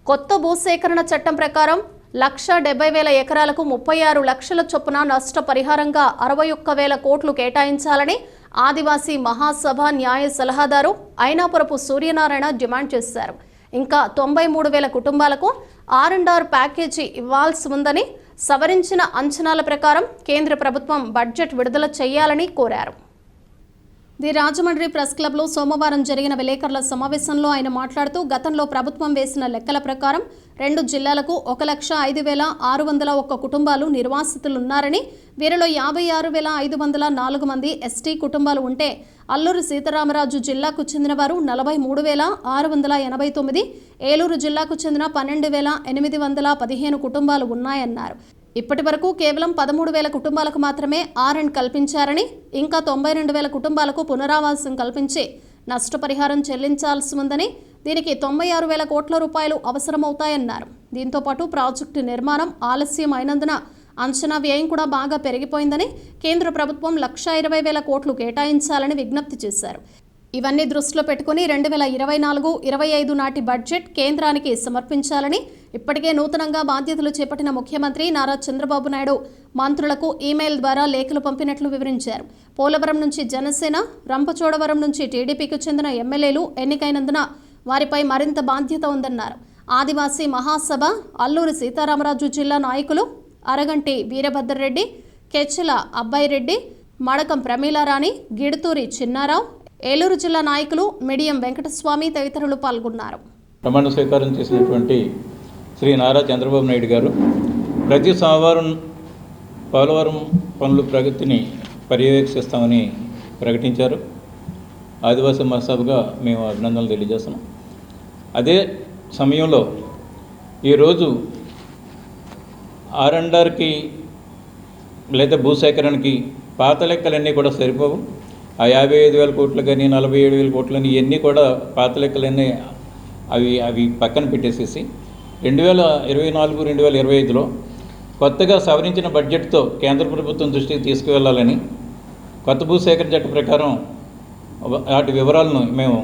కొత్త భూసేకరణ చట్టం ప్రకారం 1,70,000 ఎకరాలకు 36 లక్షల చొప్పున నష్టపరిహారంగా 61,000 కోట్లు కేటాయించాలని ఆదివాసీ మహాసభ న్యాయ సలహాదారు ఐనాపురపు సూర్యనారాయణ డిమాండ్ చేశారు. ఇంకా 93,000 కుటుంబాలకు R&R ప్యాకేజీ ఇవ్వాల్సి ఉందని, సవరించిన అంచనాల ప్రకారం కేంద్ర ప్రభుత్వం బడ్జెట్ విడుదల చేయాలని కోరారు. ది రాజమండ్రి ప్రెస్ క్లబ్లో సోమవారం జరిగిన విలేకరుల సమావేశంలో ఆయన మాట్లాడుతూ, గతంలో ప్రభుత్వం వేసిన లెక్కల ప్రకారం 2 జిల్లాలకు 1,05,601 కుటుంబాలు నిర్వాసితులున్నారని, వీరిలో 56,504 మంది ఎస్టీ కుటుంబాలు ఉంటే, అల్లూరు సీతారామరాజు జిల్లాకు చెందిన వారు 43,689, ఏలూరు జిల్లాకు చెందిన 12,815 కుటుంబాలు ఉన్నాయన్నారు. ఇప్పటి వరకు కేవలం 13,000 కుటుంబాలకు మాత్రమే R&R కల్పించారని, ఇంకా 92,000 కుటుంబాలకు పునరావాసం కల్పించి నష్టపరిహారం చెల్లించాల్సి ఉందని, దీనికి 96,000 కోట్ల రూపాయలు అవసరమవుతాయన్నారు. దీంతో పాటు ప్రాజెక్టు నిర్మాణం ఆలస్యం అయినందున అంచనా వ్యయం కూడా బాగా పెరిగిపోయిందని, కేంద్ర ప్రభుత్వం 1,20,000 కోట్లు కేటాయించాలని విజ్ఞప్తి చేశారు. ఇవన్నీ దృష్టిలో పెట్టుకుని 2024-25 నాటి బడ్జెట్ కేంద్రానికి సమర్పించాలని, ఇప్పటికే నూతనంగా బాధ్యతలు చేపట్టిన ముఖ్యమంత్రి నారా చంద్రబాబు నాయుడు మంత్రులకు ఈమెయిల్ ద్వారా లేఖలు పంపినట్లు వివరించారు. పోలవరం నుంచి జనసేన, రంపచోడవరం నుంచి టీడీపీకి చెందిన ఎమ్మెల్యేలు ఎన్నికైనందున వారిపై మరింత బాధ్యత ఉందన్నారు. ఆదివాసీ మహాసభ అల్లూరి సీతారామరాజు జిల్లా నాయకులు అరగంటి వీరభద్రరెడ్డి, కెచ్చల అబ్బాయిరెడ్డి, మడకం ప్రమీలారాణి, గిడుతూరి చిన్నారావు, ఏలూరు జిల్లా నాయకులు మిడియం వెంకటస్వామి తదితరులు పాల్గొన్నారు. ప్రమాణ స్వీకారం చేసినటువంటి శ్రీ నారా చంద్రబాబు నాయుడు గారు ప్రతి సోమవారం పోలవరం పనుల ప్రగతిని పర్యవేక్షిస్తామని ప్రకటించారు. ఆదివాసీ మహాసభగా మేము అభినందనలు తెలియజేస్తున్నాం. అదే సమయంలో ఈరోజు R&Rకి లేదా భూసేకరణకి పాత లెక్కలన్నీ కూడా సరిపోవు. ఆ 55,000 కోట్లు కానీ 47,000 కోట్లని ఇవన్నీ కూడా పాత లెక్కలన్నీ అవి పక్కన పెట్టేసేసి 2024-2025లో కొత్తగా సవరించిన బడ్జెట్తో కేంద్ర ప్రభుత్వం దృష్టికి తీసుకువెళ్ళాలని, కొత్త భూసేకరణ చట్టం ప్రకారం వాటి వివరాలను మేము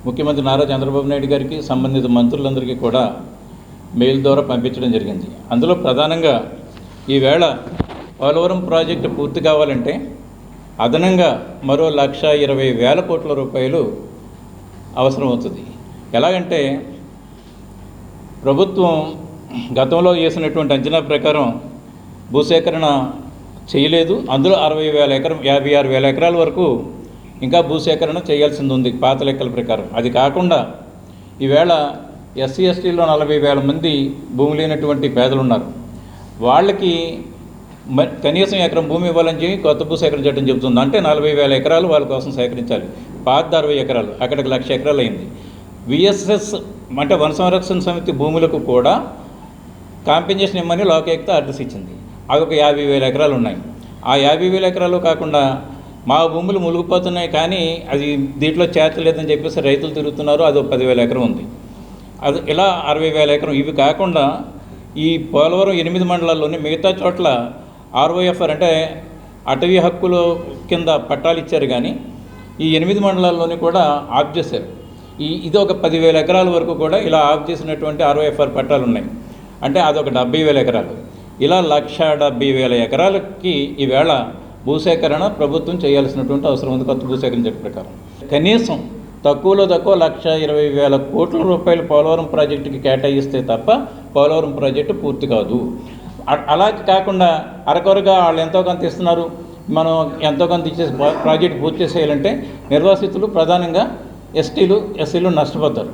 ముఖ్యమంత్రి నారా చంద్రబాబు నాయుడు గారికి, సంబంధిత మంత్రులందరికీ కూడా మెయిల్ ద్వారా పంపించడం జరిగింది. అందులో ప్రధానంగా ఈవేళ పోలవరం ప్రాజెక్టు పూర్తి కావాలంటే అదనంగా మరో 1,20,000 కోట్ల రూపాయలు అవసరం అవుతుంది. ఎలాగంటే ప్రభుత్వం గతంలో వేసినటువంటి అంచనా ప్రకారం భూసేకరణ చేయలేదు. అందులో 56,000 ఎకరాల వరకు ఇంకా భూసేకరణ చేయాల్సింది ఉంది పాత లెక్కల ప్రకారం. అది కాకుండా ఈవేళ SC STలో 40,000 మంది భూమి లేనటువంటి పేదలు ఉన్నారు. వాళ్ళకి కనీసం ఎకరం భూమి ఇవ్వాలని చెప్పి కొత్త భూసేకరణ చట్టం చెబుతుంది. అంటే 40,000 ఎకరాలు వాళ్ళ కోసం సేకరించాలి. పాత 60 ఎకరాలు, అక్కడికి 1,00,000 ఎకరాలు అయింది. VSS అంటే వన సంరక్షణ సమితి భూములకు కూడా కాంపెన్సేషన్ ఇవ్వమని లోకాయుక్త ఆర్డర్స్ ఇచ్చింది. అవి ఒక 50,000 ఎకరాలు ఉన్నాయి. ఆ 50,000 ఎకరాలు కాకుండా మా భూములు మునిగిపోతున్నాయి కానీ అది దీంట్లో చేర్చలేదని చెప్పేసి రైతులు తిరుగుతున్నారు. అది 10,000 ఎకరం ఉంది. అది ఇలా 60,000 ఎకరం. ఇవి కాకుండా ఈ పోలవరం 8 మండలాల్లోని మిగతా చోట్ల ROFR అంటే అటవీ హక్కుల కింద పట్టాలు ఇచ్చారు, కానీ ఈ 8 మండలాల్లోని కూడా ఆఫ్ చేశారు. ఇది ఒక 10,000 ఎకరాల వరకు కూడా ఇలా ఆఫ్ చేసినటువంటి ROFR పట్టాలు ఉన్నాయి. అంటే అదొక 70,000 ఎకరాలు. ఇలా 1,70,000 ఎకరాలకి ఈవేళ భూసేకరణ ప్రభుత్వం చేయాల్సినటువంటి అవసరం ఉంది కొత్త భూసేకరణ చట్టం ప్రకారం. కనీసం తక్కువలో తక్కువ 1,20,000 కోట్ల రూపాయలు పోలవరం ప్రాజెక్టుకి కేటాయిస్తే తప్ప పోలవరం ప్రాజెక్టు పూర్తి కాదు. అలా కాకుండా అరకొరగా వాళ్ళు ఎంతో కొంత ఇస్తున్నారు, మనం ఎంతో కొంత ఇచ్చేసి ప్రాజెక్టు పూర్తి చేసేయాలంటే నిర్వాసితులు ప్రధానంగా STలు SCలు నష్టపోతారు.